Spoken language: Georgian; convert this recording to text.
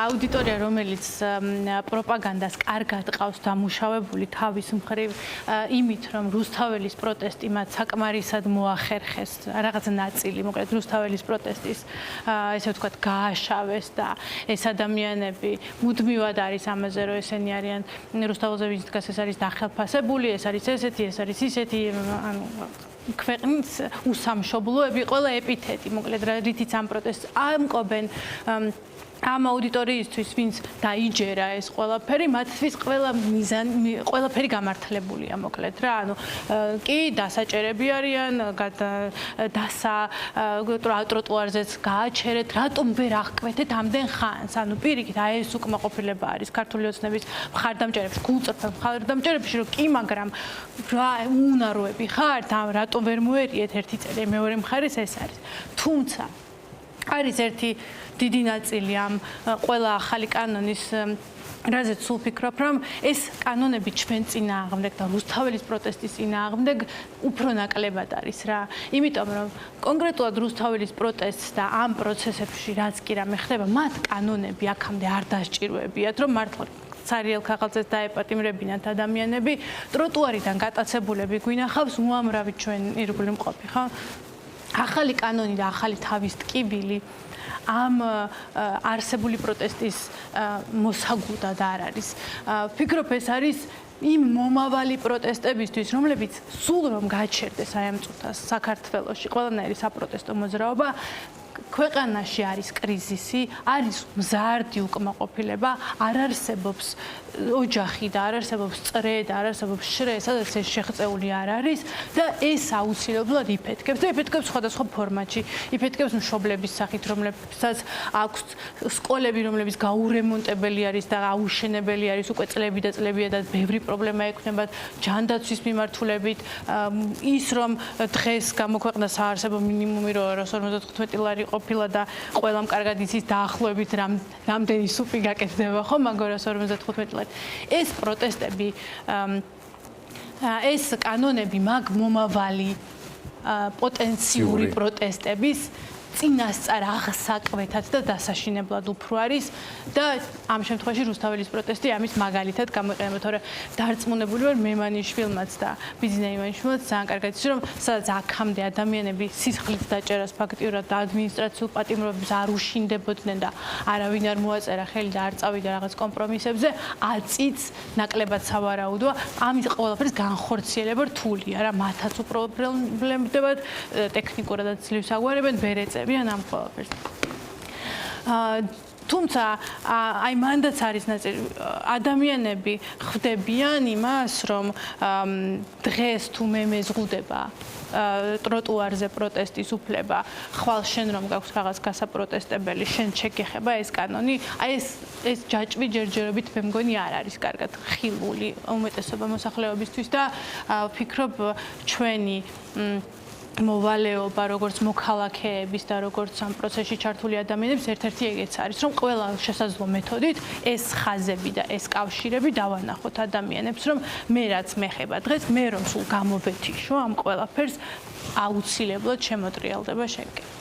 აუდიტორია, რომელიც პროპაგანდას კარგად ყავს დამუშავებული თავის მხრივ იმით, რომ რუსთაველის პროტესტი მათ საკმარისად მოახერხეს, რაღაც ნაწილი, მოკლედ რუსთაველის პროტესტის ესე ვთქვათ, გააშავეს და ეს ადამიანები მუდმივად არის ამაზე, რომ ესენი არიან რუსთაველზე ვინც დგას, ეს არის დახელფასებული, ეს არის ესეთი, ეს არის ისეთი, ანუ ქვეყნის უსამშობლოები, ყველა ეპითეტი, მოკლედ რითიც ამ პროტესტს ამკობენ ამ აუდიტორიისთვის, ვინც დაიჯერა ეს ყველაფერი, მათთვის ყველაფერი გამართლებულია, მოკლედ რა, ანუ კი დასაჭერები არიან, ტროტუარზეც გააჩერეთ, რატომ ვერ აღკვეთეთ ამდენ ხანს, ანუ პირიქით, აი ეს უკმაყოფილება არის ქართული ოცნების მხარდამჭერებში, გულწრფელ მხარდამჭერებში, რომ კი, მაგრამ რა უნაროები ხართ, რატომ ვერ მოერიეთ ერთი წელი, მეორე მხარეს ეს არის. თუმცა არის ერთი დიდი ნაწილი ამ ყველა ახალი კანონის, რაზეც სულ ვფიქრობ, რომ ეს კანონები ჩვენ წინააღმდეგ და რუსთაველის პროტესტის წინააღმდეგ უფრო ნაკლებად არის რა. იმიტომ რომ კონკრეტულად რუსთაველის პროტესტს და ამ პროცესებში რაც კი რამე ხდება, მათ კანონები აქამდე არ დასჭიროებიათ, რომ მართლა ცარიელ ქაღალდზე დაეპატიმრებინათ ადამიანები, ტროტუარიდან გატაცებულები გვინახავს უამრავი ჩვენ ირგვლივ მყოფი, ხო? ახალი კანონი და ახალი თავის ტკივილი ამ არსებული პროტესტის მოსაგუდად არ არის. ვფიქრობ, ეს არის იმ მომავალი პროტესტებისთვის, რომლებიც სულ რომ გაჩერდეს აი ამ წუთას საქართველოში ყველანაირი საპროტესტო მოძრაობა, ქვეყანაში არის კრიზისი, არის მზარდი უკმაყოფილება, არ არსებობს ოჯახი და არ არსებობს წრე და არ არსებობს შრე, სადაც ეს შეღწეული არ არის და ეს აუცილებლად იფეთქებს და იფეთქებს სხვადასხვა ფორმატში, იფეთქებს მშობლების სახით, რომლებსაც აქვს სკოლები, რომლებიც გაურემონტებელი არის და აუშენებელი არის უკვე წლები და წლებია და ბევრი პრობლემა ექნებათ ჯანდაცვის მიმართულებით, ის რომ დღეს გამოქვეყნდა საარსებო მინიმუმი, რომ 255 ლარი ყოფილა და ყველამ კარგად იცის დაახლოებით რამდენი სუპი გაკეთდება, ხო, მაგ 255 ლარი. ეს პროტესტები, ეს კანონები მაგ მომავალი პოტენციური პროტესტების წინასწარ აღსაკვეთად და დასაშინებლად უფრო არის და ამ შემთხვევაში რუსთაველის პროტესტი ამის მაგალითად გამოიყენება, თორე დარწმუნებული ვარ მემანიშვილმაც და ბიძინა ივანიშვილმაც ძალიან კარგად იცის, რომ სადაც აქამდე ადამიანები სისხლით დაჭერას ფაქტიურად და ადმინისტრაციულ პატიმრობებს არ უშინდებოდნენ და არავინ არ მოაწერა ხელი და არ წავიდა რაღაც კომპრომისებზე, აწიც ნაკლებად სავარაუდოა, ამის ყველაფერს განხორციელება რთულია რა, მათაც უპრობლემდებათ, ტექნიკურადაც ძლივს აგვარებენ, ბერეწები ამ ყველაფერს. თუმცა აი მანდაც არის ნაწილი ადამიანები ხვდებიან იმას, რომ დღეს თუ მე მეზღუდება ტროტუარზე პროტესტის უფლება, ხვალ შენ რომ გაქვს რაღაც გასაპროტესტებელი, შენ შეგეხება ეს კანონი, აი ეს ჯაჭვი ჯერჯერობით მე მგონი არ არის კარგად ხილული უმეტესობა მოსახლეობისთვის და ვფიქრობ ჩვენი მოვალეობა, როგორც მოქალაქეების და როგორც ამ პროცესში ჩართული ადამიანების ერთ-ერთი ეგეც არის, რომ ყველა შესაძლო მეთოდით ეს ხაზები და ეს კავშირები დავანახოთ ადამიანებს, რომ მე რაც მეხება დღეს, მე რომ სულ გამოვეთიშო ამ ყველაფერს, აუცილებლად შემოტრიალდება შეკეთება.